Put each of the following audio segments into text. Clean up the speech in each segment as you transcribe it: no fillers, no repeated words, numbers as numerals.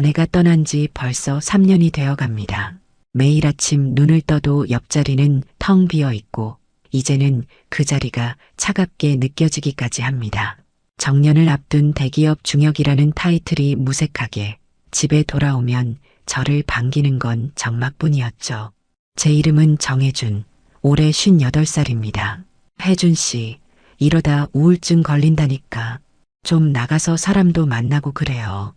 아내가 떠난 지 벌써 3년이 되어 갑니다. 매일 아침 눈을 떠도 옆자리는 텅 비어 있고 이제는 그 자리가 차갑게 느껴지기까지 합니다. 정년을 앞둔 대기업 중역이라는 타이틀이 무색하게 집에 돌아오면 저를 반기는 건 정막뿐이었죠. 제 이름은 정혜준, 올해 58살입니다. 혜준 씨, 이러다 우울증 걸린다니까. 좀 나가서 사람도 만나고 그래요.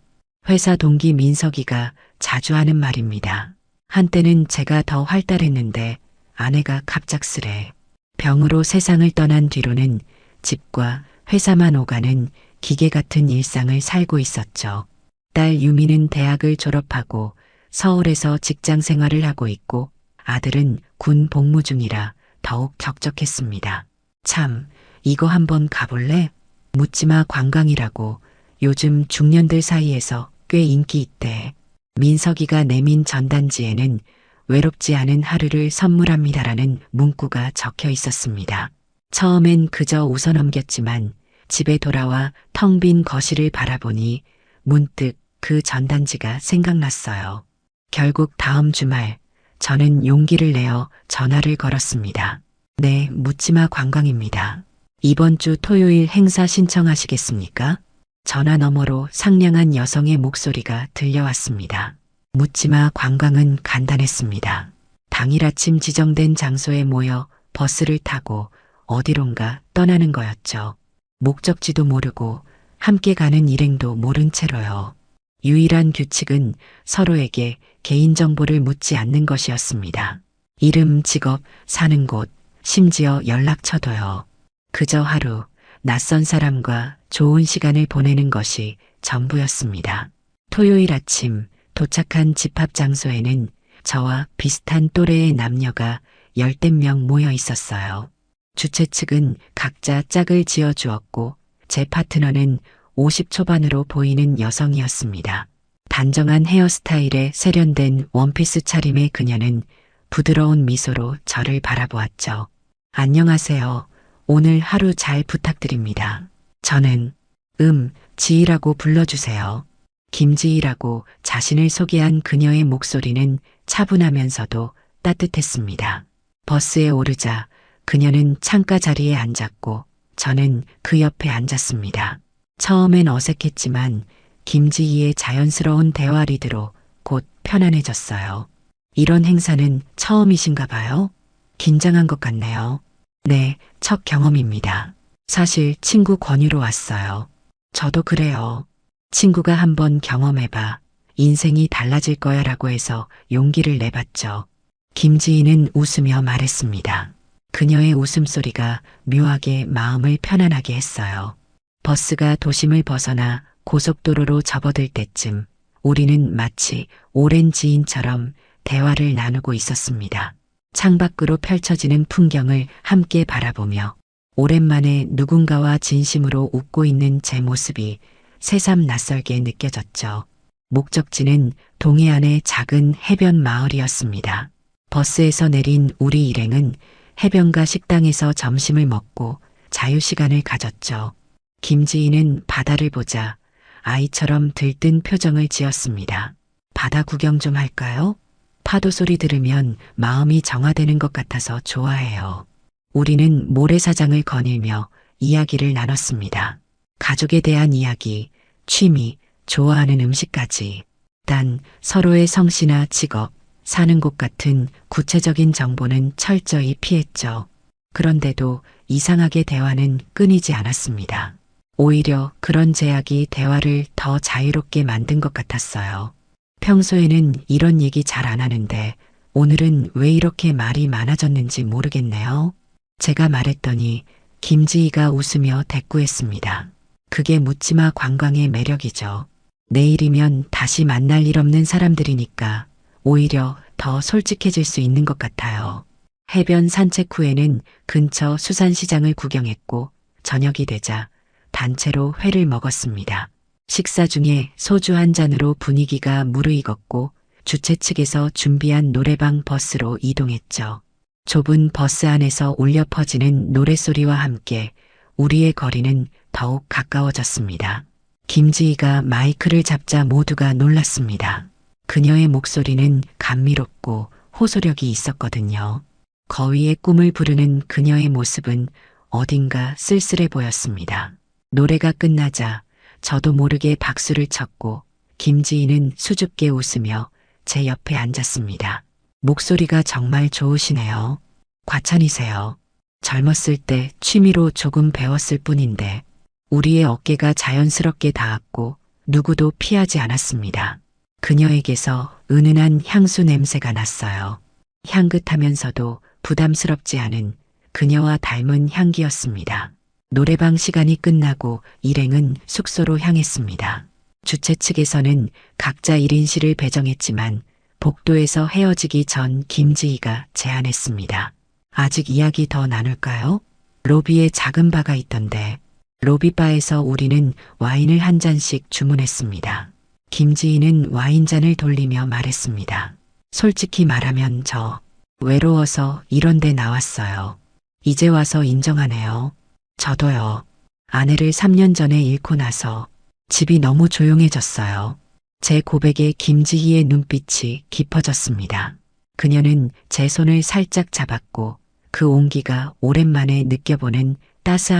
회사 동기 민석이가 자주 하는 말입니다. 한때는 제가 더 활달했는데 아내가 갑작스레 병으로 세상을 떠난 뒤로는 집과 회사만 오가는 기계 같은 일상을 살고 있었죠. 딸 유미는 대학을 졸업하고 서울에서 직장 생활을 하고 있고 아들은 군 복무 중이라 더욱 적적했습니다. 참, 이거 한번 가볼래? 묻지마 관광이라고 요즘 중년들 사이에서 꽤 인기 있대. 민석이가 내민 전단지에는 외롭지 않은 하루를 선물합니다라는 문구가 적혀 있었습니다. 처음엔 그저 웃어 넘겼지만 집에 돌아와 텅 빈 거실을 바라보니 문득 그 전단지가 생각났어요. 결국 다음 주말 저는 용기를 내어 전화를 걸었습니다. 네, 묻지마 관광입니다. 이번 주 토요일 행사 신청하시겠습니까? 전화 너머로 상냥한 여성의 목소리가 들려왔습니다. 묻지마 관광은 간단했습니다. 당일 아침 지정된 장소에 모여 버스를 타고 어디론가 떠나는 거였죠. 목적지도 모르고 함께 가는 일행도 모른 채로요. 유일한 규칙은 서로에게 개인정보를 묻지 않는 것이었습니다. 이름, 직업, 사는 곳, 심지어 연락처도요. 그저 하루 낯선 사람과 좋은 시간을 보내는 것이 전부였습니다. 토요일 아침 도착한 집합 장소에는 저와 비슷한 또래의 남녀가 열댓 명 모여 있었어요. 주최 측은 각자 짝을 지어 주었고 제 파트너는 50 초반으로 보이는 여성이었습니다. 단정한 헤어스타일에 세련된 원피스 차림의 그녀는 부드러운 미소로 저를 바라보았죠. 안녕하세요. 오늘 하루 잘 부탁드립니다. 저는 지희라고 불러주세요. 김지희라고 자신을 소개한 그녀의 목소리는 차분하면서도 따뜻했습니다. 버스에 오르자 그녀는 창가 자리에 앉았고 저는 그 옆에 앉았습니다. 처음엔 어색했지만 김지희의 자연스러운 대화 리드로 곧 편안해졌어요. 이런 행사는 처음이신가 봐요? 긴장한 것 같네요. 네, 첫 경험입니다. 사실 친구 권유로 왔어요. 저도 그래요. 친구가 한번 경험해봐. 인생이 달라질 거야 라고 해서 용기를 내봤죠. 김지희는 웃으며 말했습니다. 그녀의 웃음소리가 묘하게 마음을 편안하게 했어요. 버스가 도심을 벗어나 고속도로로 접어들 때쯤 우리는 마치 오랜 지인처럼 대화를 나누고 있었습니다. 창밖으로 펼쳐지는 풍경을 함께 바라보며 오랜만에 누군가와 진심으로 웃고 있는 제 모습이 새삼 낯설게 느껴졌죠. 목적지는 동해안의 작은 해변 마을이었습니다. 버스에서 내린 우리 일행은 해변가 식당에서 점심을 먹고 자유시간을 가졌죠. 김지희는 바다를 보자 아이처럼 들뜬 표정을 지었습니다. 바다 구경 좀 할까요? 파도 소리 들으면 마음이 정화되는 것 같아서 좋아해요. 우리는 모래사장을 거닐며 이야기를 나눴습니다. 가족에 대한 이야기, 취미, 좋아하는 음식까지. 단 서로의 성씨나 직업, 사는 곳 같은 구체적인 정보는 철저히 피했죠. 그런데도 이상하게 대화는 끊이지 않았습니다. 오히려 그런 제약이 대화를 더 자유롭게 만든 것 같았어요. 평소에는 이런 얘기 잘 안 하는데 오늘은 왜 이렇게 말이 많아졌는지 모르겠네요. 제가 말했더니 김지희가 웃으며 대꾸했습니다. 그게 묻지마 관광의 매력이죠. 내일이면 다시 만날 일 없는 사람들이니까 오히려 더 솔직해질 수 있는 것 같아요. 해변 산책 후에는 근처 수산시장을 구경했고 저녁이 되자 단체로 회를 먹었습니다. 식사 중에 소주 한 잔으로 분위기가 무르익었고 주최 측에서 준비한 노래방 버스로 이동했죠. 좁은 버스 안에서 울려 퍼지는 노랫소리와 함께 우리의 거리는 더욱 가까워졌습니다. 김지희가 마이크를 잡자 모두가 놀랐습니다. 그녀의 목소리는 감미롭고 호소력이 있었거든요. 거위의 꿈을 부르는 그녀의 모습은 어딘가 쓸쓸해 보였습니다. 노래가 끝나자 저도 모르게 박수를 쳤고 김지희는 수줍게 웃으며 제 옆에 앉았습니다. 목소리가 정말 좋으시네요. 과찬이세요. 젊었을 때 취미로 조금 배웠을 뿐인데 우리의 어깨가 자연스럽게 닿았고 누구도 피하지 않았습니다. 그녀에게서 은은한 향수 냄새가 났어요. 향긋하면서도 부담스럽지 않은 그녀와 닮은 향기였습니다. 노래방 시간이 끝나고 일행은 숙소로 향했습니다. 주최 측에서는 각자 1인실을 배정했지만 복도에서 헤어지기 전 김지희가 제안했습니다. 아직 이야기 더 나눌까요? 로비에 작은 바가 있던데. 로비바에서 우리는 와인을 한 잔씩 주문했습니다. 김지희는 와인잔을 돌리며 말했습니다. 솔직히 말하면 저 외로워서 이런 데 나왔어요. 이제 와서 인정하네요. 저도요. 아내를 3년 전에 잃고 나서 집이 너무 조용해졌어요. 제 고백에 김지희의 눈빛이 깊어졌습니다. 그녀는 제 손을 살짝 잡았고 그 온기가 오랜만에 느껴보는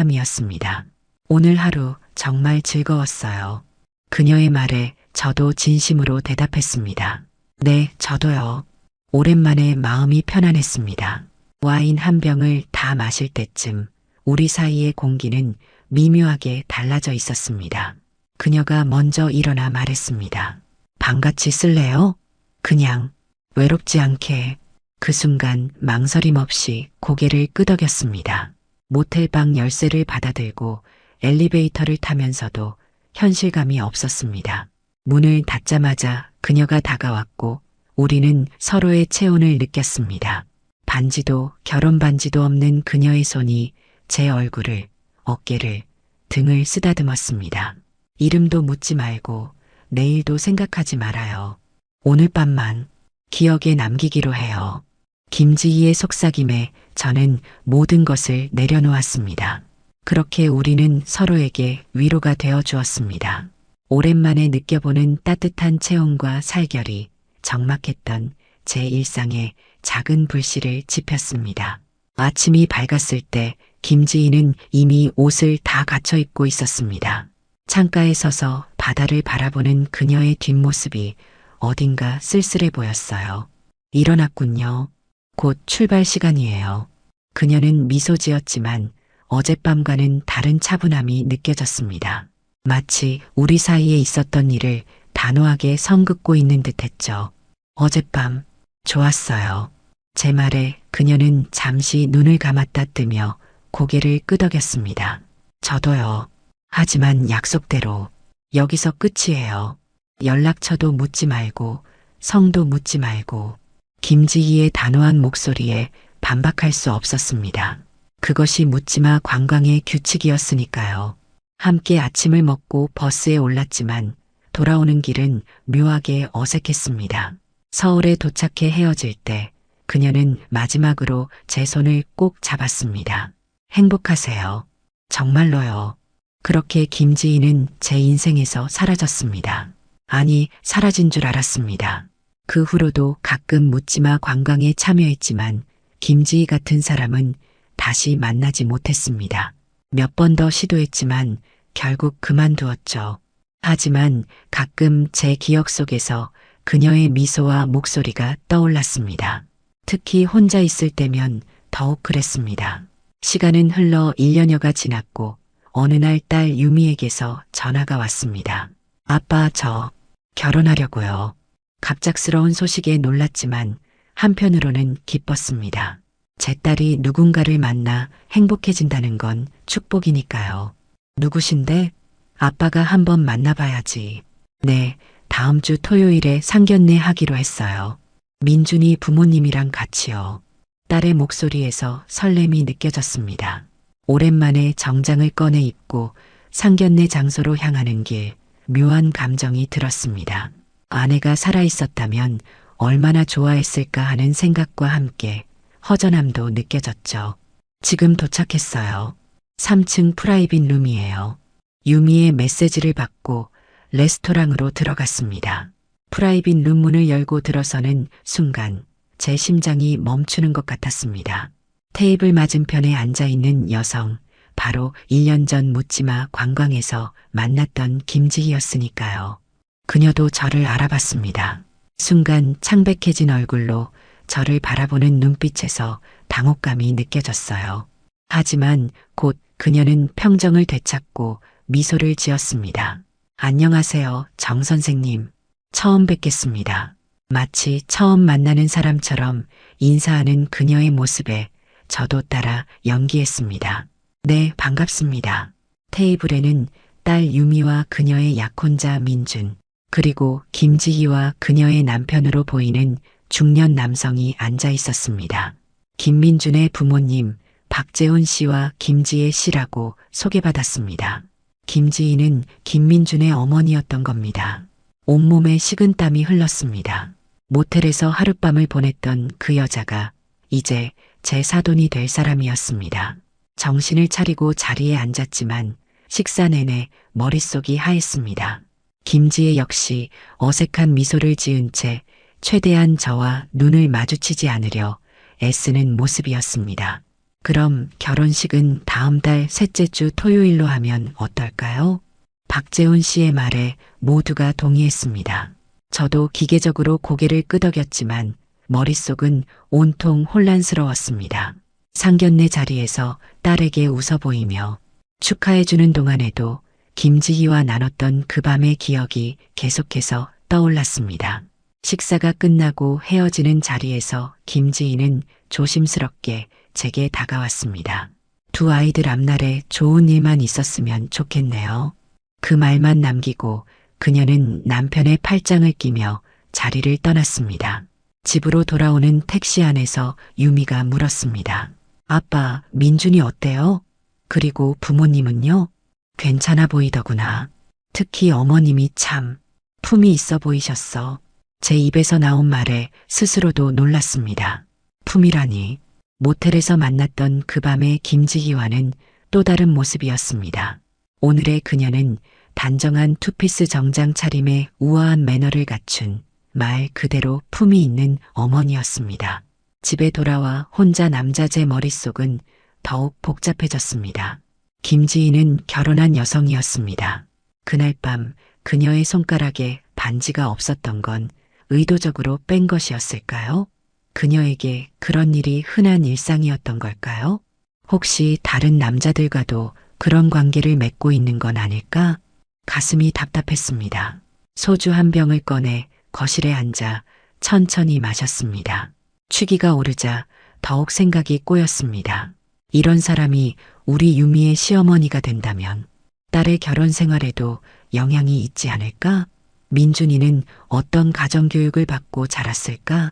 따스함이었습니다. 오늘 하루 정말 즐거웠어요. 그녀의 말에 저도 진심으로 대답했습니다. 네, 저도요. 오랜만에 마음이 편안했습니다. 와인 한 병을 다 마실 때쯤 우리 사이의 공기는 미묘하게 달라져 있었습니다. 그녀가 먼저 일어나 말했습니다. 방 같이 쓸래요? 그냥 외롭지 않게. 그 순간 망설임 없이 고개를 끄덕였습니다. 모텔방 열쇠를 받아들고 엘리베이터를 타면서도 현실감이 없었습니다. 문을 닫자마자 그녀가 다가왔고 우리는 서로의 체온을 느꼈습니다. 반지도 결혼 반지도 없는 그녀의 손이 제 얼굴을, 어깨를, 등을 쓰다듬었습니다. 이름도 묻지 말고 내일도 생각하지 말아요. 오늘 밤만 기억에 남기기로 해요. 김지희의 속삭임에 저는 모든 것을 내려놓았습니다. 그렇게 우리는 서로에게 위로가 되어 주었습니다. 오랜만에 느껴보는 따뜻한 체온과 살결이 적막했던 제 일상에 작은 불씨를 지폈습니다. 아침이 밝았을 때 김지희는 이미 옷을 다 갖춰 입고 있었습니다. 창가에 서서 바다를 바라보는 그녀의 뒷모습이 어딘가 쓸쓸해 보였어요. 일어났군요. 곧 출발 시간이에요. 그녀는 미소 지었지만 어젯밤과는 다른 차분함이 느껴졌습니다. 마치 우리 사이에 있었던 일을 단호하게 선긋고 있는 듯했죠. 어젯밤 좋았어요. 제 말에 그녀는 잠시 눈을 감았다 뜨며 고개를 끄덕였습니다. 저도요. 하지만 약속대로 여기서 끝이에요. 연락처도 묻지 말고 성도 묻지 말고. 김지희의 단호한 목소리에 반박할 수 없었습니다. 그것이 묻지마 관광의 규칙이었으니까요. 함께 아침을 먹고 버스에 올랐지만 돌아오는 길은 묘하게 어색했습니다. 서울에 도착해 헤어질 때 그녀는 마지막으로 제 손을 꼭 잡았습니다. 행복하세요. 정말로요. 그렇게 김지희는 제 인생에서 사라졌습니다. 아니, 사라진 줄 알았습니다. 그 후로도 가끔 묻지마 관광에 참여했지만 김지희 같은 사람은 다시 만나지 못했습니다. 몇 번 더 시도했지만 결국 그만두었죠. 하지만 가끔 제 기억 속에서 그녀의 미소와 목소리가 떠올랐습니다. 특히 혼자 있을 때면 더욱 그랬습니다. 시간은 흘러 1년여가 지났고 어느 날 딸 유미에게서 전화가 왔습니다. 아빠, 저 결혼하려고요. 갑작스러운 소식에 놀랐지만 한편으로는 기뻤습니다. 제 딸이 누군가를 만나 행복해진다는 건 축복이니까요. 누구신데? 아빠가 한번 만나봐야지. 네, 다음 주 토요일에 상견례 하기로 했어요. 민준이 부모님이랑 같이요. 딸의 목소리에서 설렘이 느껴졌습니다. 오랜만에 정장을 꺼내 입고 상견례 장소로 향하는 길, 묘한 감정이 들었습니다. 아내가 살아있었다면 얼마나 좋아했을까 하는 생각과 함께 허전함도 느껴졌죠. 지금 도착했어요. 3층 프라이빗 룸이에요. 유미의 메시지를 받고 레스토랑으로 들어갔습니다. 프라이빗 룸 문을 열고 들어서는 순간 제 심장이 멈추는 것 같았습니다. 테이블 맞은편에 앉아있는 여성, 바로 1년 전 묻지마 관광에서 만났던 김지희였으니까요. 그녀도 저를 알아봤습니다. 순간 창백해진 얼굴로 저를 바라보는 눈빛에서 당혹감이 느껴졌어요. 하지만 곧 그녀는 평정을 되찾고 미소를 지었습니다. 안녕하세요, 정 선생님. 처음 뵙겠습니다. 마치 처음 만나는 사람처럼 인사하는 그녀의 모습에 저도 따라 연기했습니다. 네, 반갑습니다. 테이블에는 딸 유미와 그녀의 약혼자 민준, 그리고 김지희와 그녀의 남편으로 보이는 중년 남성이 앉아 있었습니다. 김민준의 부모님, 박재훈 씨와 김지혜 씨라고 소개받았습니다. 김지희는 김민준의 어머니였던 겁니다. 온몸에 식은땀이 흘렀습니다. 모텔에서 하룻밤을 보냈던 그 여자가 이제 제 사돈이 될 사람이었습니다. 정신을 차리고 자리에 앉았지만 식사 내내 머릿속이 하했습니다. 김지혜 역시 어색한 미소를 지은 채 최대한 저와 눈을 마주치지 않으려 애쓰는 모습이었습니다. 그럼 결혼식은 다음 달 셋째 주 토요일로 하면 어떨까요? 박재훈 씨의 말에 모두가 동의했습니다. 저도 기계적으로 고개를 끄덕였지만 머릿속은 온통 혼란스러웠습니다. 상견례 자리에서 딸에게 웃어 보이며 축하해주는 동안에도 김지희와 나눴던 그 밤의 기억이 계속해서 떠올랐습니다. 식사가 끝나고 헤어지는 자리에서 김지희는 조심스럽게 제게 다가왔습니다. 두 아이들 앞날에 좋은 일만 있었으면 좋겠네요. 그 말만 남기고 그녀는 남편의 팔짱을 끼며 자리를 떠났습니다. 집으로 돌아오는 택시 안에서 유미가 물었습니다. 아빠, 민준이 어때요? 그리고 부모님은요? 괜찮아 보이더구나. 특히 어머님이 참 품이 있어 보이셨어. 제 입에서 나온 말에 스스로도 놀랐습니다. 품이라니. 모텔에서 만났던 그 밤의 김지희와는 또 다른 모습이었습니다. 오늘의 그녀는 단정한 투피스 정장 차림에 우아한 매너를 갖춘 말 그대로 품이 있는 어머니였습니다. 집에 돌아와 혼자 남자제 머릿속은 더욱 복잡해졌습니다. 김지희는 결혼한 여성이었습니다. 그날 밤 그녀의 손가락에 반지가 없었던 건 의도적으로 뺀 것이었을까요? 그녀에게 그런 일이 흔한 일상이었던 걸까요? 혹시 다른 남자들과도 그런 관계를 맺고 있는 건 아닐까? 가슴이 답답했습니다. 소주 한 병을 꺼내 거실에 앉아 천천히 마셨습니다. 취기가 오르자 더욱 생각이 꼬였습니다. 이런 사람이 우리 유미의 시어머니가 된다면 딸의 결혼 생활에도 영향이 있지 않을까? 민준이는 어떤 가정교육을 받고 자랐을까?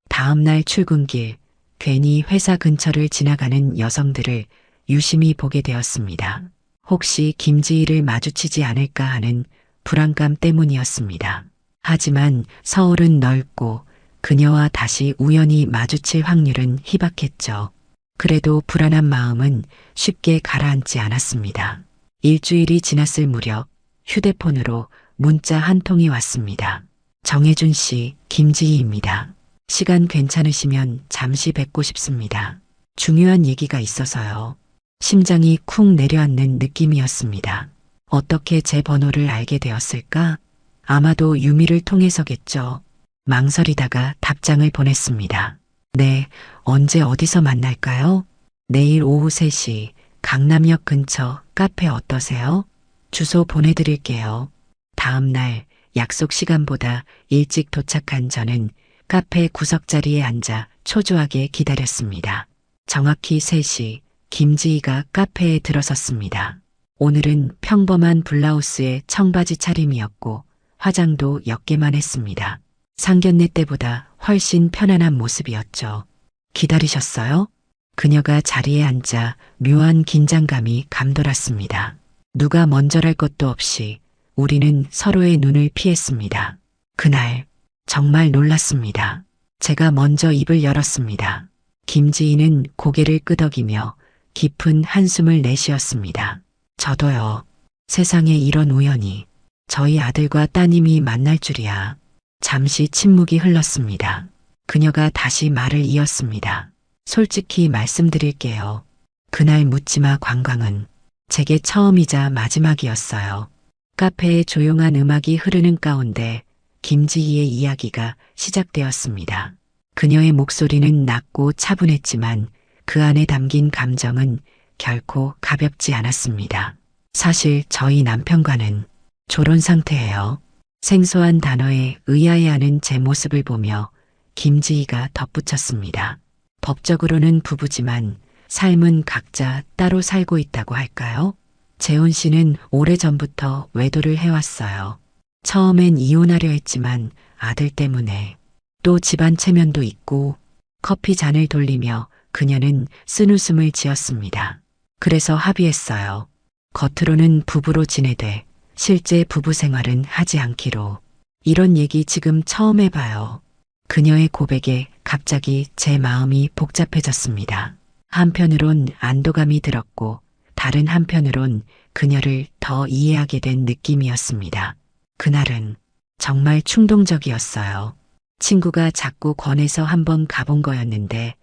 다음 날 출근길, 괜히 회사 근처를 지나가는 여성들을 유심히 보게 되었습니다. 혹시 김지희를 마주치지 않을까 하는 불안감 때문이었습니다. 하지만 서울은 넓고 그녀와 다시 우연히 마주칠 확률은 희박했죠. 그래도 불안한 마음은 쉽게 가라앉지 않았습니다. 일주일이 지났을 무렵 휴대폰으로 문자 한 통이 왔습니다. 정혜준 씨, 김지희입니다. 시간 괜찮으시면 잠시 뵙고 싶습니다. 중요한 얘기가 있어서요. 심장이 쿵 내려앉는 느낌이었습니다. 어떻게 제 번호를 알게 되었을까? 아마도 유미를 통해서겠죠. 망설이다가 답장을 보냈습니다. 네, 언제 어디서 만날까요? 내일 오후 3시 강남역 근처 카페 어떠세요? 주소 보내드릴게요. 다음 날 약속 시간보다 일찍 도착한 저는 카페 구석자리에 앉아 초조하게 기다렸습니다. 정확히 3시 김지희가 카페에 들어섰습니다. 오늘은 평범한 블라우스에 청바지 차림이었고 화장도 옅게만 했습니다. 상견례 때보다 훨씬 편안한 모습이었죠. 기다리셨어요? 그녀가 자리에 앉아 묘한 긴장감이 감돌았습니다. 누가 먼저랄 것도 없이 우리는 서로의 눈을 피했습니다. 그날 정말 놀랐습니다. 제가 먼저 입을 열었습니다. 김지희는 고개를 끄덕이며 깊은 한숨을 내쉬었습니다. 저도요. 세상에 이런 우연이 저희 아들과 따님이 만날 줄이야. 잠시 침묵이 흘렀습니다. 그녀가 다시 말을 이었습니다. 솔직히 말씀드릴게요. 그날 묻지마 관광은 제게 처음이자 마지막이었어요. 카페에 조용한 음악이 흐르는 가운데 김지희의 이야기가 시작되었습니다. 그녀의 목소리는 낮고 차분했지만 그 안에 담긴 감정은 결코 가볍지 않았습니다. 사실 저희 남편과는 졸혼 상태예요. 생소한 단어에 의아해하는 제 모습을 보며 김지희가 덧붙였습니다. 법적으로는 부부지만 삶은 각자 따로 살고 있다고 할까요? 재훈 씨는 오래전부터 외도를 해왔어요. 처음엔 이혼하려 했지만 아들 때문에 또 집안 체면도 있고 커피 잔을 돌리며 그녀는 쓴웃음을 지었습니다. 그래서 합의했어요. 겉으로는 부부로 지내되 실제 부부 생활은 하지 않기로. 이런 얘기 지금 처음 해봐요. 그녀의 고백에 갑자기 제 마음이 복잡해졌습니다. 한편으론 안도감이 들었고 다른 한편으론 그녀를 더 이해하게 된 느낌이었습니다. 그날은 정말 충동적이었어요. 친구가 자꾸 권해서 한번 가본 거였는데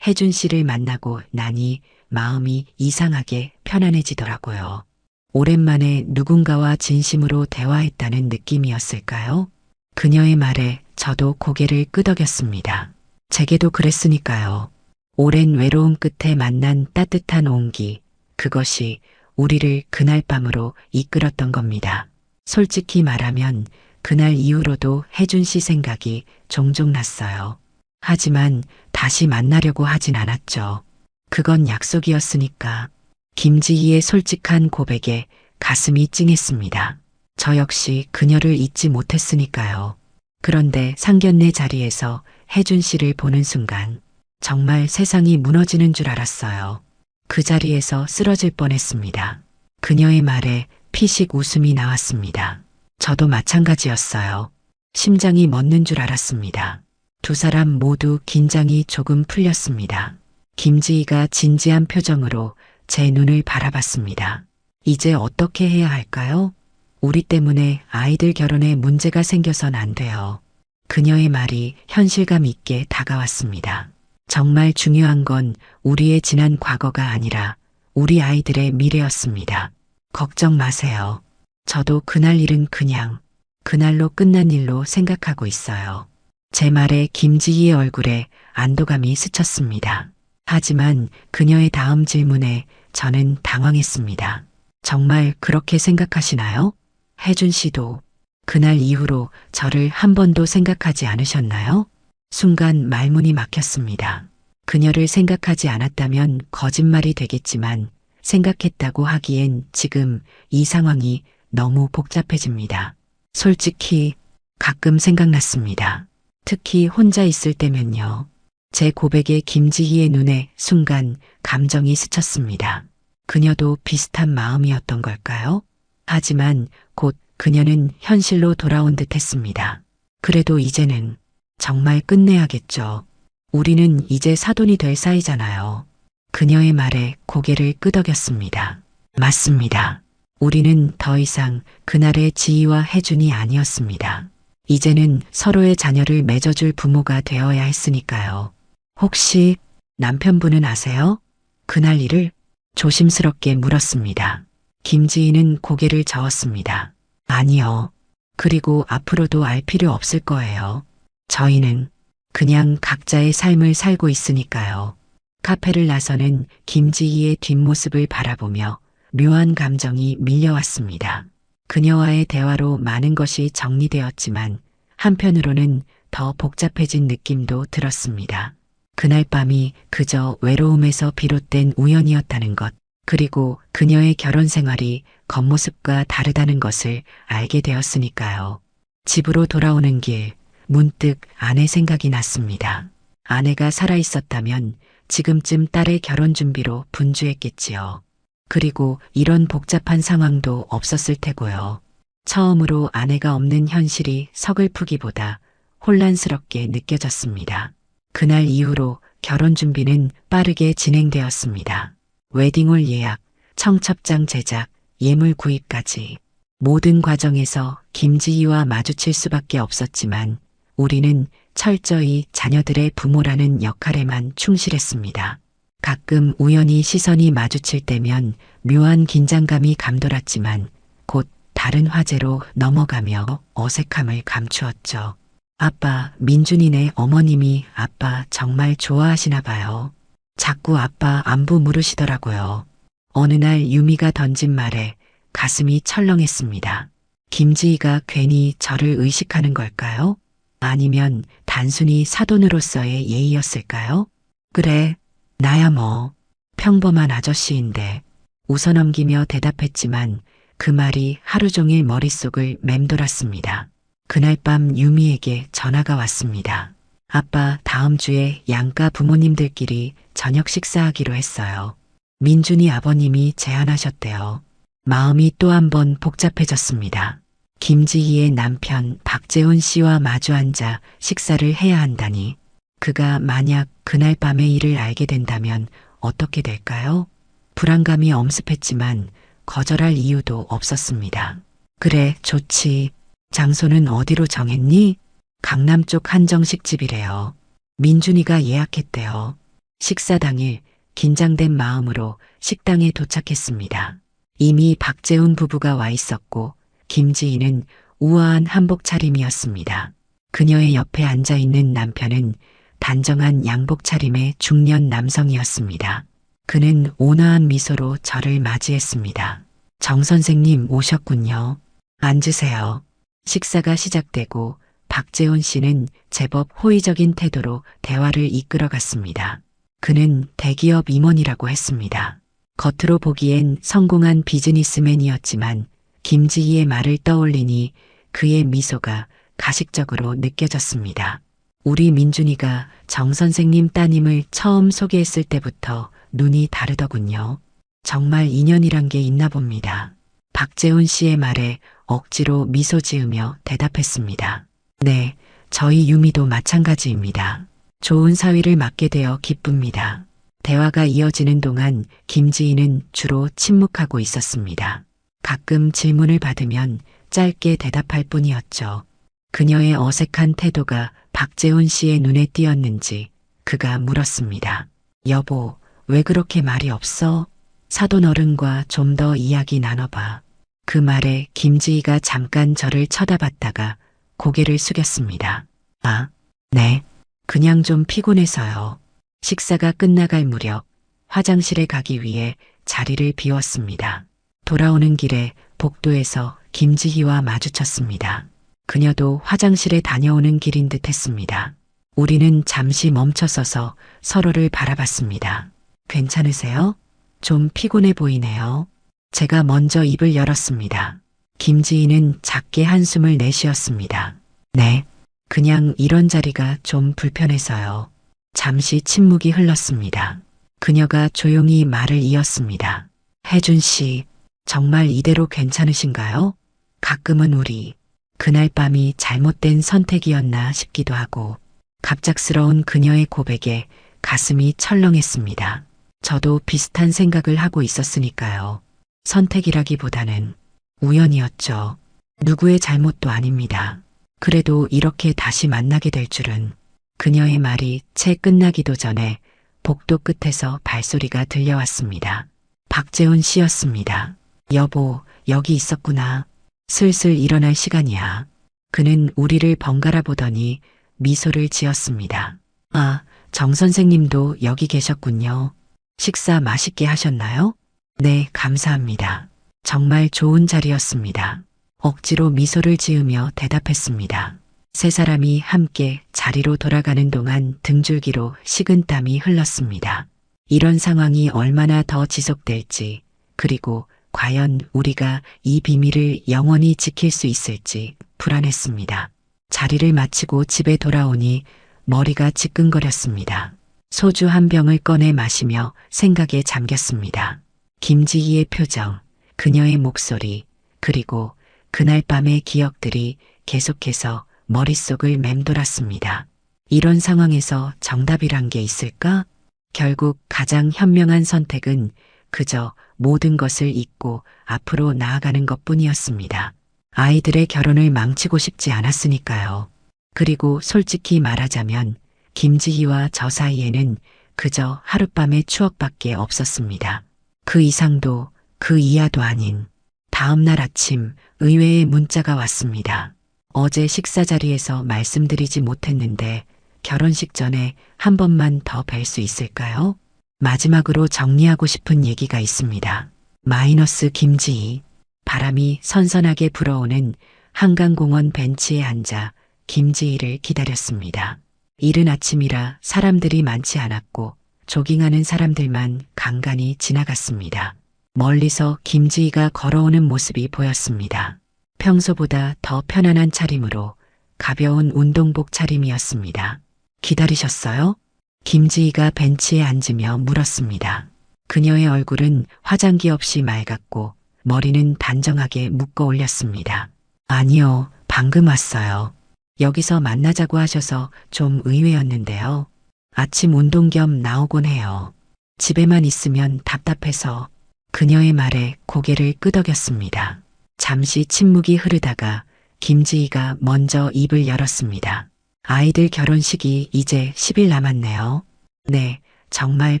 혜준 씨를 만나고 나니 마음이 이상하게 편안해지더라고요. 오랜만에 누군가와 진심으로 대화했다는 느낌이었을까요? 그녀의 말에 저도 고개를 끄덕였습니다. 제게도 그랬으니까요. 오랜 외로움 끝에 만난 따뜻한 온기, 그것이 우리를 그날 밤으로 이끌었던 겁니다. 솔직히 말하면 그날 이후로도 혜준 씨 생각이 종종 났어요. 하지만 다시 만나려고 하진 않았죠. 그건 약속이었으니까. 김지희의 솔직한 고백에 가슴이 찡했습니다. 저 역시 그녀를 잊지 못했으니까요. 그런데 상견례 자리에서 혜준 씨를 보는 순간 정말 세상이 무너지는 줄 알았어요. 그 자리에서 쓰러질 뻔했습니다. 그녀의 말에 피식 웃음이 나왔습니다. 저도 마찬가지였어요. 심장이 멎는 줄 알았습니다. 두 사람 모두 긴장이 조금 풀렸습니다. 김지희가 진지한 표정으로 제 눈을 바라봤습니다. 이제 어떻게 해야 할까요? 우리 때문에 아이들 결혼에 문제가 생겨선 안 돼요. 그녀의 말이 현실감 있게 다가왔습니다. 정말 중요한 건 우리의 지난 과거가 아니라 우리 아이들의 미래였습니다. 걱정 마세요. 저도 그날 일은 그냥 그날로 끝난 일로 생각하고 있어요. 제 말에 김지희의 얼굴에 안도감이 스쳤습니다. 하지만 그녀의 다음 질문에 저는 당황했습니다. 정말 그렇게 생각하시나요? 혜준 씨도 그날 이후로 저를 한 번도 생각하지 않으셨나요? 순간 말문이 막혔습니다. 그녀를 생각하지 않았다면 거짓말이 되겠지만 생각했다고 하기엔 지금 이 상황이 너무 복잡해집니다. 솔직히 가끔 생각났습니다. 특히 혼자 있을 때면요. 제 고백에 김지희의 눈에 순간 감정이 스쳤습니다. 그녀도 비슷한 마음이었던 걸까요? 하지만 곧 그녀는 현실로 돌아온 듯 했습니다. 그래도 이제는 정말 끝내야겠죠. 우리는 이제 사돈이 될 사이잖아요. 그녀의 말에 고개를 끄덕였습니다. 맞습니다. 우리는 더 이상 그날의 지희와 혜준이 아니었습니다. 이제는 서로의 자녀를 맺어줄 부모가 되어야 했으니까요. 혹시 남편분은 아세요? 그날 일을 조심스럽게 물었습니다. 김지희는 고개를 저었습니다. 아니요. 그리고 앞으로도 알 필요 없을 거예요. 저희는 그냥 각자의 삶을 살고 있으니까요. 카페를 나서는 김지희의 뒷모습을 바라보며 묘한 감정이 밀려왔습니다. 그녀와의 대화로 많은 것이 정리되었지만 한편으로는 더 복잡해진 느낌도 들었습니다. 그날 밤이 그저 외로움에서 비롯된 우연이었다는 것, 그리고 그녀의 결혼 생활이 겉모습과 다르다는 것을 알게 되었으니까요. 집으로 돌아오는 길, 문득 아내 생각이 났습니다. 아내가 살아있었다면 지금쯤 딸의 결혼 준비로 분주했겠지요. 그리고 이런 복잡한 상황도 없었을 테고요. 처음으로 아내가 없는 현실이 서글프기보다 혼란스럽게 느껴졌습니다. 그날 이후로 결혼 준비는 빠르게 진행되었습니다. 웨딩홀 예약, 청첩장 제작, 예물 구입까지. 모든 과정에서 김지희와 마주칠 수밖에 없었지만 우리는 철저히 자녀들의 부모라는 역할에만 충실했습니다. 가끔 우연히 시선이 마주칠 때면 묘한 긴장감이 감돌았지만 곧 다른 화제로 넘어가며 어색함을 감추었죠. 아빠, 민준이네 어머님이 아빠 정말 좋아하시나 봐요. 자꾸 아빠 안부 물으시더라고요. 어느 날 유미가 던진 말에 가슴이 철렁했습니다. 김지희가 괜히 저를 의식하는 걸까요? 아니면 단순히 사돈으로서의 예의였을까요? 그래, 나야 뭐 평범한 아저씨인데 웃어넘기며 대답했지만 그 말이 하루 종일 머릿속을 맴돌았습니다. 그날 밤 유미에게 전화가 왔습니다. 아빠, 다음 주에 양가 부모님들끼리 저녁 식사하기로 했어요. 민준이 아버님이 제안하셨대요. 마음이 또 한 번 복잡해졌습니다. 김지희의 남편 박재훈 씨와 마주 앉아 식사를 해야 한다니. 그가 만약 그날 밤의 일을 알게 된다면 어떻게 될까요? 불안감이 엄습했지만 거절할 이유도 없었습니다. 그래, 좋지. 장소는 어디로 정했니? 강남 쪽 한정식 집이래요. 민준이가 예약했대요. 식사 당일 긴장된 마음으로 식당에 도착했습니다. 이미 박재훈 부부가 와 있었고 김지희는 우아한 한복 차림이었습니다. 그녀의 옆에 앉아있는 남편은 단정한 양복 차림의 중년 남성이었습니다. 그는 온화한 미소로 저를 맞이했습니다. 정 선생님 오셨군요. 앉으세요. 식사가 시작되고 박재훈 씨는 제법 호의적인 태도로 대화를 이끌어갔습니다. 그는 대기업 임원이라고 했습니다. 겉으로 보기엔 성공한 비즈니스맨이었지만 김지희의 말을 떠올리니 그의 미소가 가식적으로 느껴졌습니다. 우리 민준이가 정 선생님 따님을 처음 소개했을 때부터 눈이 다르더군요. 정말 인연이란 게 있나 봅니다. 박재훈 씨의 말에 억지로 미소 지으며 대답했습니다. 네, 저희 유미도 마찬가지입니다. 좋은 사위를 맡게 되어 기쁩니다. 대화가 이어지는 동안 김지희는 주로 침묵하고 있었습니다. 가끔 질문을 받으면 짧게 대답할 뿐이었죠. 그녀의 어색한 태도가 박재훈 씨의 눈에 띄었는지 그가 물었습니다. 여보, 왜 그렇게 말이 없어? 사돈 어른과 좀 더 이야기 나눠봐. 그 말에 김지희가 잠깐 저를 쳐다봤다가 고개를 숙였습니다. 아, 네. 그냥 좀 피곤해서요. 식사가 끝나갈 무렵 화장실에 가기 위해 자리를 비웠습니다. 돌아오는 길에 복도에서 김지희와 마주쳤습니다. 그녀도 화장실에 다녀오는 길인 듯 했습니다. 우리는 잠시 멈춰서서 서로를 바라봤습니다. 괜찮으세요? 좀 피곤해 보이네요. 제가 먼저 입을 열었습니다. 김지희는 작게 한숨을 내쉬었습니다. 네, 그냥 이런 자리가 좀 불편해서요. 잠시 침묵이 흘렀습니다. 그녀가 조용히 말을 이었습니다. 혜준 씨, 정말 이대로 괜찮으신가요? 가끔은 우리 그날 밤이 잘못된 선택이었나 싶기도 하고 갑작스러운 그녀의 고백에 가슴이 철렁했습니다. 저도 비슷한 생각을 하고 있었으니까요. 선택이라기보다는 우연이었죠. 누구의 잘못도 아닙니다. 그래도 이렇게 다시 만나게 될 줄은. 그녀의 말이 채 끝나기도 전에 복도 끝에서 발소리가 들려왔습니다. 박재훈 씨였습니다. 여보, 여기 있었구나. 슬슬 일어날 시간이야. 그는 우리를 번갈아 보더니 미소를 지었습니다. 아, 정 선생님도 여기 계셨군요. 식사 맛있게 하셨나요? 네, 감사합니다. 정말 좋은 자리였습니다. 억지로 미소를 지으며 대답했습니다. 세 사람이 함께 자리로 돌아가는 동안 등줄기로 식은땀이 흘렀습니다. 이런 상황이 얼마나 더 지속될지, 그리고 과연 우리가 이 비밀을 영원히 지킬 수 있을지 불안했습니다. 자리를 마치고 집에 돌아오니 머리가 지끈거렸습니다. 소주 한 병을 꺼내 마시며 생각에 잠겼습니다. 김지희의 표정, 그녀의 목소리, 그리고 그날 밤의 기억들이 계속해서 머릿속을 맴돌았습니다. 이런 상황에서 정답이란 게 있을까? 결국 가장 현명한 선택은 그저 모든 것을 잊고 앞으로 나아가는 것뿐이었습니다. 아이들의 결혼을 망치고 싶지 않았으니까요. 그리고 솔직히 말하자면 김지희와 저 사이에는 그저 하룻밤의 추억밖에 없었습니다. 그 이상도 그 이하도 아닌. 다음 날 아침 의외의 문자가 왔습니다. 어제 식사 자리에서 말씀드리지 못했는데 결혼식 전에 한 번만 더 뵐 수 있을까요? 마지막으로 정리하고 싶은 얘기가 있습니다. 마이너스 김지희. 바람이 선선하게 불어오는 한강공원 벤치에 앉아 김지희를 기다렸습니다. 이른 아침이라 사람들이 많지 않았고 조깅하는 사람들만 간간히 지나갔습니다. 멀리서 김지희가 걸어오는 모습이 보였습니다. 평소보다 더 편안한 차림으로 가벼운 운동복 차림이었습니다. 기다리셨어요? 김지희가 벤치에 앉으며 물었습니다. 그녀의 얼굴은 화장기 없이 맑았고 머리는 단정하게 묶어 올렸습니다. 아니요, 방금 왔어요. 여기서 만나자고 하셔서 좀 의외였는데요. 아침 운동 겸 나오곤 해요. 집에만 있으면 답답해서. 그녀의 말에 고개를 끄덕였습니다. 잠시 침묵이 흐르다가 김지희가 먼저 입을 열었습니다. 아이들 결혼식이 이제 10일 남았네요. 네, 정말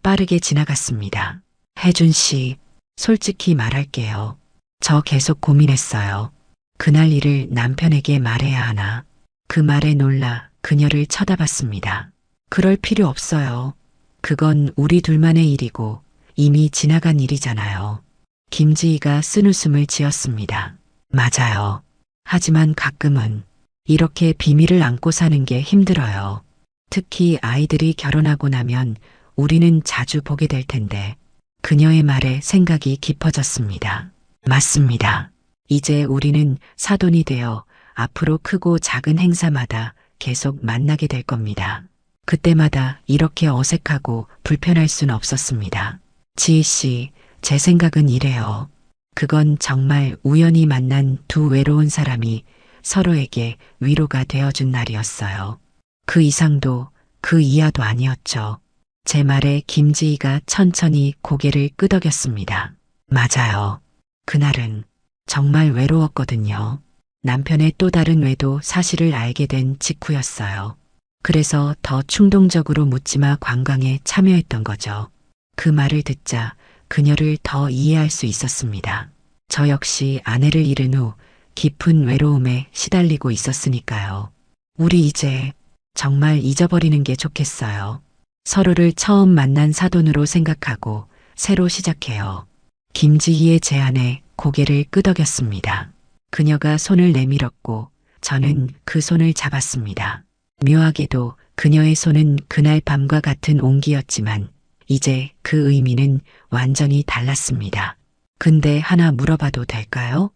빠르게 지나갔습니다. 혜준 씨, 솔직히 말할게요. 저 계속 고민했어요. 그날 일을 남편에게 말해야 하나. 그 말에 놀라 그녀를 쳐다봤습니다. 그럴 필요 없어요. 그건 우리 둘만의 일이고 이미 지나간 일이잖아요. 김지희가 쓴웃음을 지었습니다. 맞아요. 하지만 가끔은 이렇게 비밀을 안고 사는 게 힘들어요. 특히 아이들이 결혼하고 나면 우리는 자주 보게 될 텐데. 그녀의 말에 생각이 깊어졌습니다. 맞습니다. 이제 우리는 사돈이 되어 앞으로 크고 작은 행사마다 계속 만나게 될 겁니다. 그때마다 이렇게 어색하고 불편할 순 없었습니다. 지희 씨, 제 생각은 이래요. 그건 정말 우연히 만난 두 외로운 사람이 서로에게 위로가 되어준 날이었어요. 그 이상도 그 이하도 아니었죠. 제 말에 김지희가 천천히 고개를 끄덕였습니다. 맞아요. 그날은 정말 외로웠거든요. 남편의 또 다른 외도 사실을 알게 된 직후였어요. 그래서 더 충동적으로 묻지마 관광에 참여했던 거죠. 그 말을 듣자 그녀를 더 이해할 수 있었습니다. 저 역시 아내를 잃은 후 깊은 외로움에 시달리고 있었으니까요. 우리 이제 정말 잊어버리는 게 좋겠어요. 서로를 처음 만난 사돈으로 생각하고 새로 시작해요. 김지희의 제안에 고개를 끄덕였습니다. 그녀가 손을 내밀었고 저는 그 손을 잡았습니다. 묘하게도 그녀의 손은 그날 밤과 같은 온기였지만 이제 그 의미는 완전히 달랐습니다. 근데 하나 물어봐도 될까요?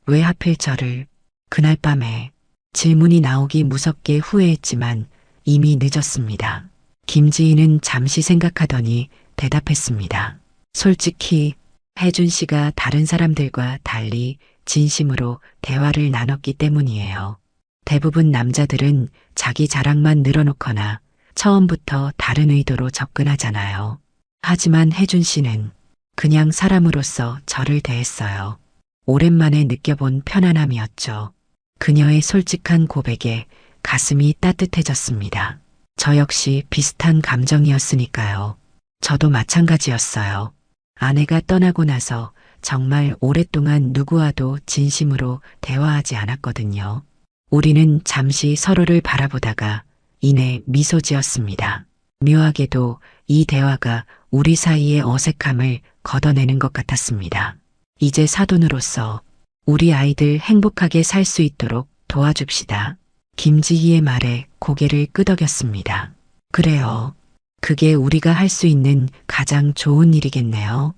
왜 하필 저를? 그날 밤에 질문이 나오기 무섭게 후회했지만 이미 늦었습니다. 김지희는 잠시 생각하더니 대답했습니다. 솔직히 혜준 씨가 다른 사람들과 달리 진심으로 대화를 나눴기 때문이에요. 대부분 남자들은 자기 자랑만 늘어놓거나 처음부터 다른 의도로 접근하잖아요. 하지만 혜준 씨는 그냥 사람으로서 저를 대했어요. 오랜만에 느껴본 편안함이었죠. 그녀의 솔직한 고백에 가슴이 따뜻해졌습니다. 저 역시 비슷한 감정이었으니까요. 저도 마찬가지였어요. 아내가 떠나고 나서 정말 오랫동안 누구와도 진심으로 대화하지 않았거든요. 우리는 잠시 서로를 바라보다가 이내 미소 지었습니다. 묘하게도 이 대화가 우리 사이의 어색함을 걷어내는 것 같았습니다. 이제 사돈으로서 우리 아이들 행복하게 살 수 있도록 도와줍시다. 김지희의 말에 고개를 끄덕였습니다. 그래요. 그게 우리가 할 수 있는 가장 좋은 일이겠네요.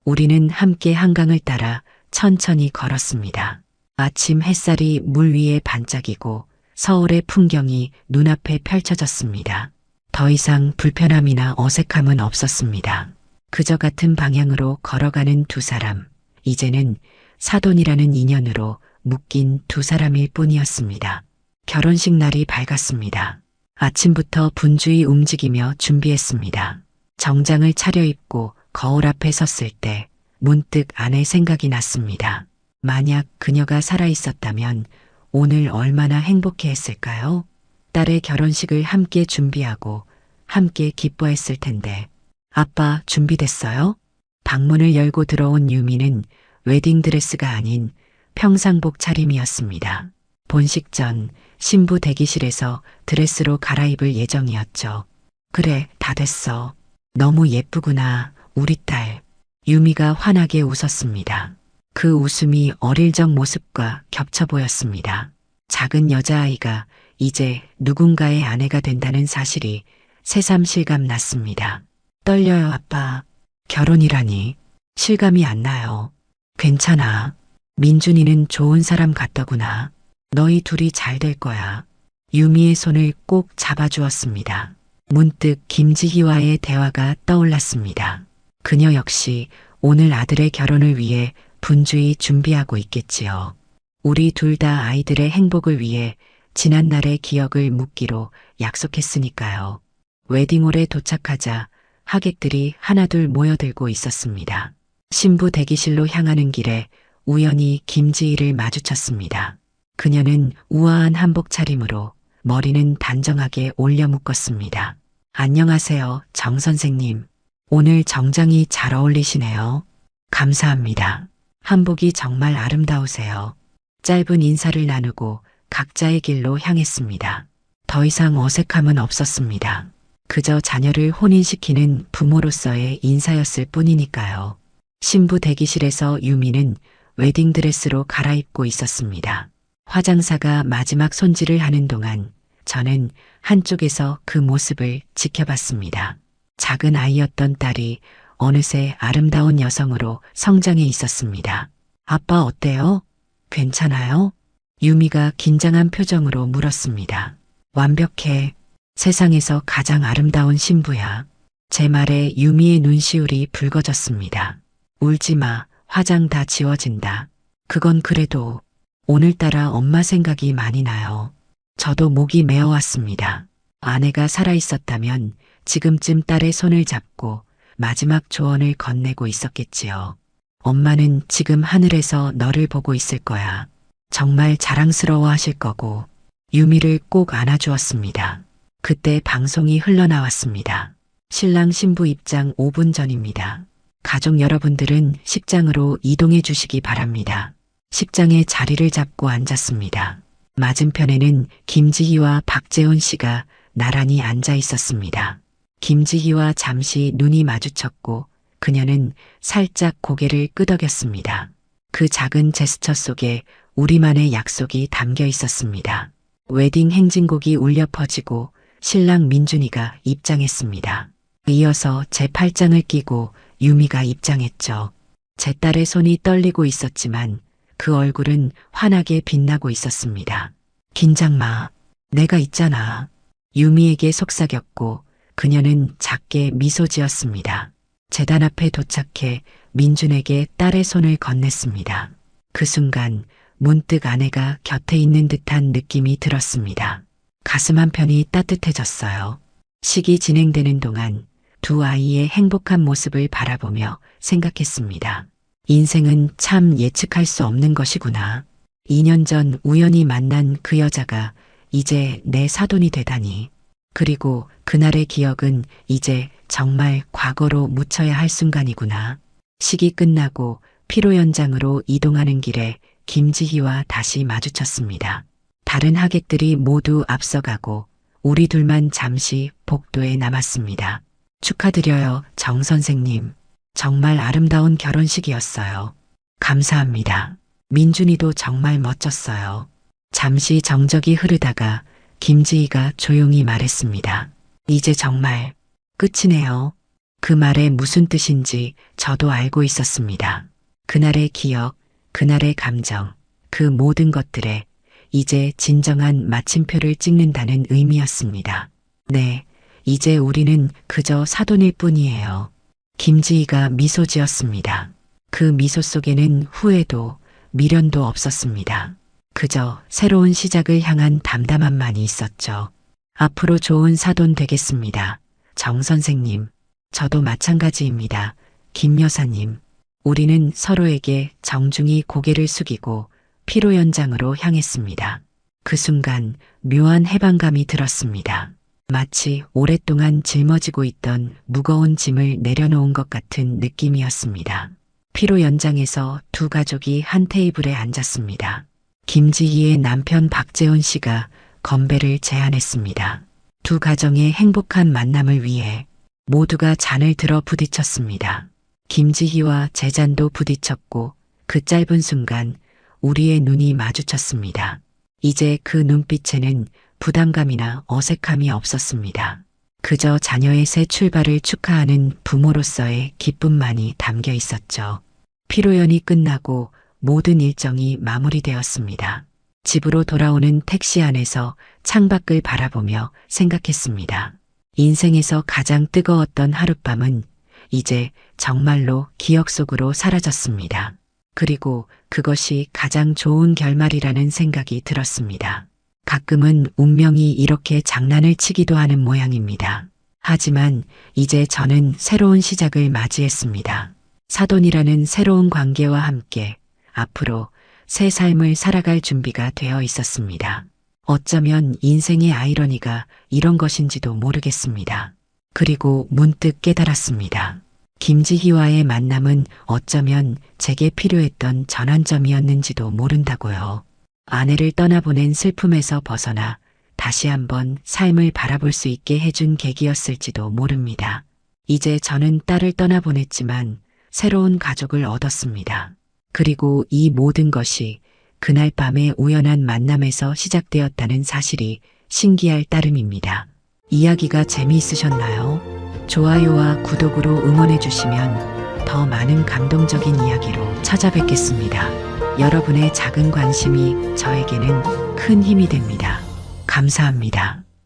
우리는 함께 한강을 따라 천천히 걸었습니다. 아침 햇살이 물 위에 반짝이고 서울의 풍경이 눈앞에 펼쳐졌습니다. 더 이상 불편함이나 어색함은 없었습니다. 그저 같은 방향으로 걸어가는 두 사람, 이제는 사돈이라는 인연으로 묶인 두 사람일 뿐이었습니다. 결혼식 날이 밝았습니다. 아침부터 분주히 움직이며 준비했습니다. 정장을 차려입고 거울 앞에 섰을 때 문득 아내 생각이 났습니다. 만약 그녀가 살아있었다면 오늘 얼마나 행복해 했을까요? 딸의 결혼식을 함께 준비하고 함께 기뻐했을 텐데. 아빠 준비됐어요? 방문을 열고 들어온 유미는 웨딩드레스가 아닌 평상복 차림이었습니다. 본식 전 신부 대기실에서 드레스로 갈아입을 예정이었죠. 그래, 다 됐어. 너무 예쁘구나, 우리 딸. 유미가 환하게 웃었습니다. 그 웃음이 어릴 적 모습과 겹쳐 보였습니다. 작은 여자아이가 이제 누군가의 아내가 된다는 사실이 새삼 실감 났습니다. 떨려요, 아빠. 결혼이라니. 실감이 안 나요. 괜찮아. 민준이는 좋은 사람 같더구나. 너희 둘이 잘 될 거야. 유미의 손을 꼭 잡아주었습니다. 문득 김지희와의 대화가 떠올랐습니다. 그녀 역시 오늘 아들의 결혼을 위해 분주히 준비하고 있겠지요. 우리 둘 다 아이들의 행복을 위해 지난날의 기억을 묻기로 약속했으니까요. 웨딩홀에 도착하자 하객들이 하나둘 모여들고 있었습니다. 신부 대기실로 향하는 길에 우연히 김지희를 마주쳤습니다. 그녀는 우아한 한복 차림으로 머리는 단정하게 올려 묶었습니다. 안녕하세요, 정 선생님. 오늘 정장이 잘 어울리시네요. 감사합니다. 한복이 정말 아름다우세요. 짧은 인사를 나누고 각자의 길로 향했습니다. 더 이상 어색함은 없었습니다. 그저 자녀를 혼인시키는 부모로서의 인사였을 뿐이니까요. 신부 대기실에서 유미는 웨딩드레스로 갈아입고 있었습니다. 화장사가 마지막 손질을 하는 동안 저는 한쪽에서 그 모습을 지켜봤습니다. 작은 아이였던 딸이 어느새 아름다운 여성으로 성장해 있었습니다. 아빠 어때요? 괜찮아요? 유미가 긴장한 표정으로 물었습니다. 완벽해. 세상에서 가장 아름다운 신부야. 제 말에 유미의 눈시울이 붉어졌습니다. 울지 마. 화장 다 지워진다. 그건 그래도 오늘따라 엄마 생각이 많이 나요. 저도 목이 메어왔습니다. 아내가 살아있었다면 지금쯤 딸의 손을 잡고 마지막 조언을 건네고 있었겠지요. 엄마는 지금 하늘에서 너를 보고 있을 거야. 정말 자랑스러워 하실 거고. 유미를 꼭 안아주었습니다. 그때 방송이 흘러나왔습니다. 신랑 신부 입장 5분 전입니다. 가족 여러분들은 식장으로 이동해 주시기 바랍니다. 식장에 자리를 잡고 앉았습니다. 맞은편에는 김지희와 박재훈 씨가 나란히 앉아 있었습니다. 김지희와 잠시 눈이 마주쳤고 그녀는 살짝 고개를 끄덕였습니다. 그 작은 제스처 속에 우리만의 약속이 담겨 있었습니다. 웨딩 행진곡이 울려 퍼지고 신랑 민준이가 입장했습니다. 이어서 제 팔짱을 끼고 유미가 입장했죠. 제 딸의 손이 떨리고 있었지만 그 얼굴은 환하게 빛나고 있었습니다. 긴장 마. 내가 있잖아. 유미에게 속삭였고 그녀는 작게 미소 지었습니다. 제단 앞에 도착해 민준에게 딸의 손을 건넸습니다. 그 순간 문득 아내가 곁에 있는 듯한 느낌이 들었습니다. 가슴 한편이 따뜻해졌어요. 식이 진행되는 동안 두 아이의 행복한 모습을 바라보며 생각했습니다. 인생은 참 예측할 수 없는 것이구나. 2년 전 우연히 만난 그 여자가 이제 내 사돈이 되다니. 그리고 그날의 기억은 이제 정말 과거로 묻혀야 할 순간이구나. 식이 끝나고 피로 연장으로 이동하는 길에 김지희와 다시 마주쳤습니다. 다른 하객들이 모두 앞서가고 우리 둘만 잠시 복도에 남았습니다. 축하드려요, 정 선생님. 정말 아름다운 결혼식이었어요. 감사합니다. 민준이도 정말 멋졌어요. 잠시 정적이 흐르다가 김지희가 조용히 말했습니다. 이제 정말 끝이네요. 그 말에 무슨 뜻인지 저도 알고 있었습니다. 그날의 기억, 그날의 감정, 그 모든 것들에 이제 진정한 마침표를 찍는다는 의미였습니다. 네, 이제 우리는 그저 사돈일 뿐이에요. 김지희가 미소 지었습니다. 그 미소 속에는 후회도 미련도 없었습니다. 그저 새로운 시작을 향한 담담함만이 있었죠. 앞으로 좋은 사돈 되겠습니다. 정 선생님, 저도 마찬가지입니다. 김 여사님, 우리는 서로에게 정중히 고개를 숙이고 피로 연장으로 향했습니다. 그 순간 묘한 해방감이 들었습니다. 마치 오랫동안 짊어지고 있던 무거운 짐을 내려놓은 것 같은 느낌이었습니다. 피로 연장에서 두 가족이 한 테이블에 앉았습니다. 김지희의 남편 박재훈 씨가 건배를 제안했습니다. 두 가정의 행복한 만남을 위해 모두가 잔을 들어 부딪혔습니다. 김지희와 제 잔도 부딪혔고 그 짧은 순간 우리의 눈이 마주쳤습니다. 이제 그 눈빛에는 부담감이나 어색함이 없었습니다. 그저 자녀의 새 출발을 축하하는 부모로서의 기쁨만이 담겨 있었죠. 피로연이 끝나고 모든 일정이 마무리되었습니다. 집으로 돌아오는 택시 안에서 창밖을 바라보며 생각했습니다. 인생에서 가장 뜨거웠던 하룻밤은 이제 정말로 기억 속으로 사라졌습니다. 그리고 그것이 가장 좋은 결말이라는 생각이 들었습니다. 가끔은 운명이 이렇게 장난을 치기도 하는 모양입니다. 하지만 이제 저는 새로운 시작을 맞이했습니다. 사돈이라는 새로운 관계와 함께 앞으로 새 삶을 살아갈 준비가 되어 있었습니다. 어쩌면 인생의 아이러니가 이런 것인지도 모르겠습니다. 그리고 문득 깨달았습니다. 김지희와의 만남은 어쩌면 제게 필요했던 전환점이었는지도 모른다고요. 아내를 떠나보낸 슬픔에서 벗어나 다시 한번 삶을 바라볼 수 있게 해준 계기였을지도 모릅니다. 이제 저는 딸을 떠나보냈지만 새로운 가족을 얻었습니다. 그리고 이 모든 것이 그날 밤의 우연한 만남에서 시작되었다는 사실이 신기할 따름입니다. 이야기가 재미있으셨나요? 좋아요와 구독으로 응원해 주시면 더 많은 감동적인 이야기로 찾아뵙겠습니다. 여러분의 작은 관심이 저에게는 큰 힘이 됩니다. 감사합니다.